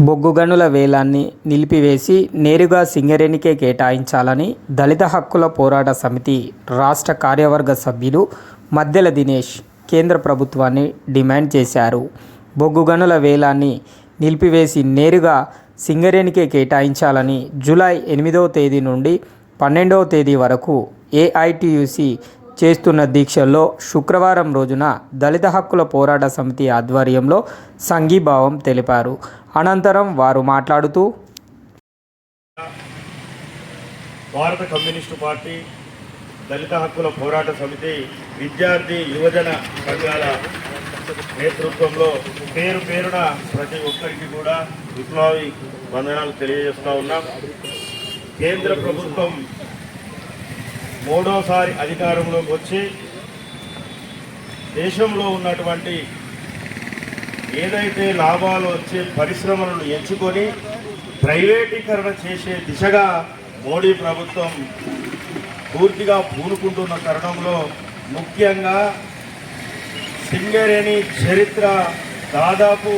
బొగ్గు గనుల వేలాన్ని నిలిపివేసి నేరుగా సింగరేణికే కేటాయించాలని దళిత హక్కుల పోరాట సమితి రాష్ట్ర కార్యవర్గ సభ్యులు మద్దెల దినేష్ కేంద్ర ప్రభుత్వాన్ని డిమాండ్ చేశారు. బొగ్గు గనుల వేలాన్ని నిలిపివేసి నేరుగా సింగరేణికే కేటాయించాలని జూలై 8వ తేదీ నుండి 12వ తేదీ వరకు ఏఐటియుసి చేస్తున్న దీక్షల్లో శుక్రవారం రోజున దళిత హక్కుల పోరాట సమితి ఆధ్వర్యంలో సంఘీభావం తెలిపారు. అనంతరం వారు మాట్లాడుతూ భారత కమ్యూనిస్టు పార్టీ, దళిత హక్కుల పోరాట సమితి, విద్యార్థి యువజన సంఘాల నేతృత్వంలో పేరు పేరున ప్రతి ఒక్కరికి కూడా విప్లవి వందనాలు తెలియజేస్తూ ఉన్నాం. కేంద్ర ప్రభుత్వం మూడోసారి అధికారంలోకి వచ్చి దేశంలో ఉన్నటువంటి ఏదైతే లాభాలు వచ్చే పరిశ్రమలను ఎంచుకొని ప్రైవేటీకరణ చేసే దిశగా మోడీ ప్రభుత్వం పూర్తిగా పూనుకుంటున్న తరుణంలో ముఖ్యంగా సింగరేణి చరిత్ర దాదాపు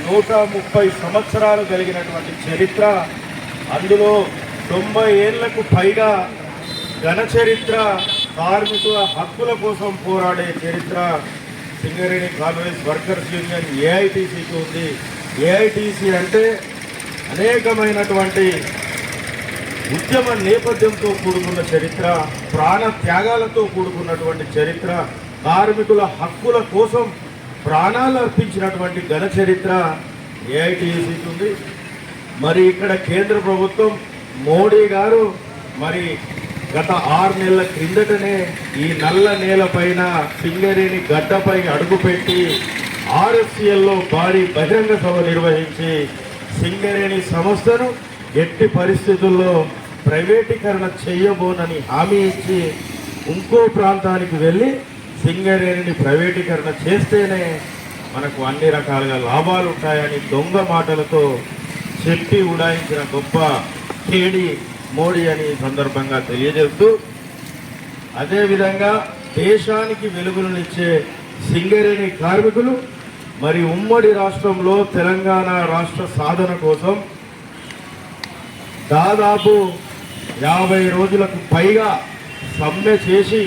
130 సంవత్సరాలు కలిగినటువంటి చరిత్ర, అందులో 90 ఏళ్లకు పైగా ఘన చరిత్ర, కార్మికుల హక్కుల కోసం పోరాడే చరిత్ర సింగరేణి కాలనీస్ వర్కర్స్ యూనియన్ ఏఐటీసీకి ఉంది. ఏఐటీసీ అంటే అనేకమైనటువంటి ఉద్యమ నేపథ్యంతో కూడుకున్న చరిత్ర, ప్రాణ త్యాగాలతో కూడుకున్నటువంటి చరిత్ర, కార్మికుల హక్కుల కోసం ప్రాణాలు అర్పించినటువంటి ఘన చరిత్ర ఏఐటీసీకి ఉంది. మరి ఇక్కడ కేంద్ర ప్రభుత్వం మోడీ గారు మరి గత 6 నెలల క్రిందటనే ఈ నల్ల నేల పైన సింగరేణి గడ్డపై అడుగుపెట్టి ఆర్ఎఫ్సిఎల్లో భారీ బహిరంగ సభ నిర్వహించి సింగరేణి సంస్థను ఎట్టి పరిస్థితుల్లో ప్రైవేటీకరణ చేయబోనని హామీ ఇచ్చి ఇంకో ప్రాంతానికి వెళ్ళి సింగరేణిని ప్రైవేటీకరణ చేస్తేనే మనకు అన్ని రకాలుగా లాభాలు ఉంటాయని దొంగ మాటలతో చెప్పి ఉడాయించిన గొప్ప కేడి మోడీ అని సందర్భంగా తెలియజేస్తూ, అదేవిధంగా దేశానికి వెలుగులనిచ్చే సింగరేణి కార్మికులు మరి ఉమ్మడి రాష్ట్రంలో తెలంగాణ రాష్ట్ర సాధన కోసం దాదాపు 50 రోజులకు పైగా సమ్మె చేసి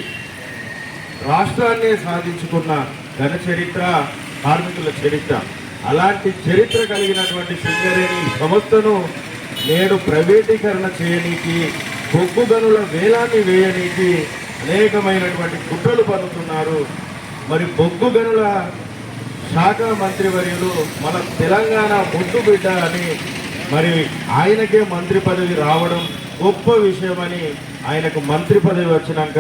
రాష్ట్రాన్నే సాధించుకున్న ఘన చరిత్ర కార్మికుల చరిత్ర. అలాంటి చరిత్ర కలిగినటువంటి సింగరేణి సంస్థను నేడు ప్రైవేటీకరణ చేయనీకి, బొగ్గు గనుల వేలాన్ని వేయనీకి అనేకమైనటువంటి కుట్రలు పన్నుతున్నారు. మరి బొగ్గు గనుల శాఖ మంత్రివర్యులు మన తెలంగాణ ముద్దు బిడ్డ అని మరి ఆయనకే మంత్రి పదవి రావడం గొప్ప విషయమని, ఆయనకు మంత్రి పదవి వచ్చినాక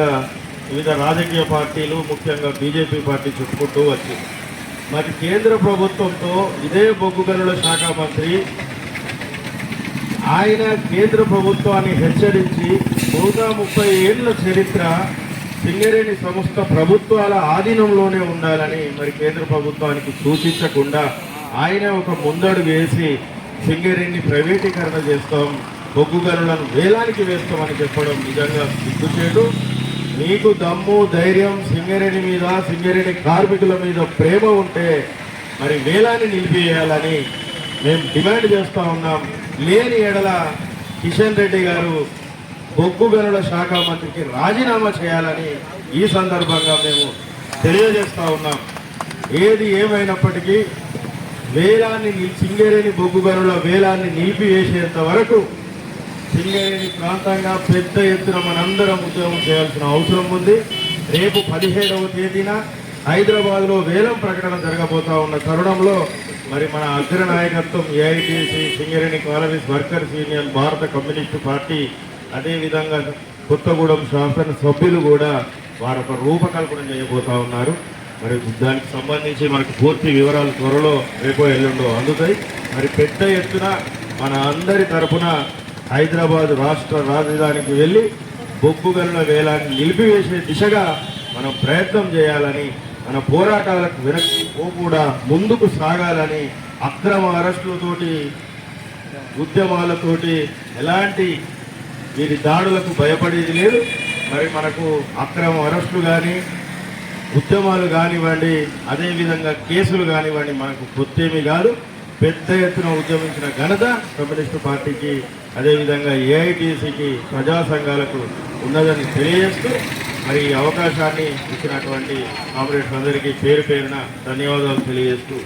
వివిధ రాజకీయ పార్టీలు ముఖ్యంగా బీజేపీ పార్టీ చెప్పుకుంటూ వచ్చింది. మరి కేంద్ర ప్రభుత్వంతో ఇదే బొగ్గు గనుల శాఖ మంత్రి ఆయన కేంద్ర ప్రభుత్వాన్ని హెచ్చరించి 130 ఏళ్ల చరిత్ర సింగరేణి సంస్థ ప్రభుత్వాల ఆధీనంలోనే ఉండాలని మరి కేంద్ర ప్రభుత్వానికి సూచించకుండా ఆయన ఒక ముందడుగు వేసి సింగరేణిని ప్రైవేటీకరణ చేస్తాం, బొగ్గు గనులను వేలానికి వేస్తామని చెప్పడం నిజంగా సిగ్గుచేటు. మీకు దమ్ము ధైర్యం సింగరేణి మీద, సింగరేణి కార్మికుల మీద ప్రేమ ఉంటే మరి వేలాన్ని నిలిపివేయాలని మేము డిమాండ్ చేస్తూ ఉన్నాం. లేని ఎడల కిషన్ రెడ్డి గారు బొగ్గు గనుల శాఖ మంత్రికి రాజీనామా చేయాలని ఈ సందర్భంగా మేము తెలియజేస్తూ ఉన్నాం. ఏది ఏమైనప్పటికీ వేలాన్ని సింగరేణి బొగ్గు గనుల వేలాన్ని నిలిపివేసేంత వరకు సింగరేణి ప్రాంతంగా పెద్ద ఎత్తున మనందరం ఉద్యమం చేయాల్సిన అవసరం ఉంది. రేపు 17వ తేదీన హైదరాబాద్లో వేలం ప్రకటన జరగబోతా ఉన్న తరుణంలో మరి మన అగ్ర నాయకత్వం AITC, Singareni colonies workers union, భారత కమ్యూనిస్టు పార్టీ, అదేవిధంగా కొత్తగూడెం శాసన సభ్యులు కూడా వారు ఒక రూపకల్పన చేయబోతా ఉన్నారు. మరి దానికి సంబంధించి మనకు పూర్తి వివరాలు త్వరలో రేపో ఎల్లుండో అందుతాయి. మరి పెద్ద ఎత్తున మన అందరి తరఫున హైదరాబాద్ రాష్ట్ర రాజధానికి వెళ్ళి బొగ్గు గనుల వేలాన్ని నిలిపివేసే దిశగా మనం ప్రయత్నం చేయాలని, మన పోరాటాలకు వెనక్కి పోకుండా ముందుకు సాగాలని, అక్రమ అరెస్టులతోటి ఉద్యమాలతోటి ఎలాంటి వీరి దాడులకు భయపడేది లేదు. మరి మనకు అక్రమ అరెస్టులు కానీ, ఉద్యమాలు కానివ్వండి, అదేవిధంగా కేసులు కానివ్వండి మనకు కొత్తేమీ కాదు. పెద్ద ఎత్తున ఉద్యమించిన ఘనత కమ్యూనిస్టు పార్టీకి, అదేవిధంగా ఏఐటీసీకి, ప్రజా సంఘాలకు ఉన్నదని తెలియజేస్తూ మరి ఈ అవకాశాన్ని ఇచ్చినటువంటి కామ్రేడ్స్ అందరికీ పేరు పేరున ధన్యవాదాలు తెలియజేస్తూ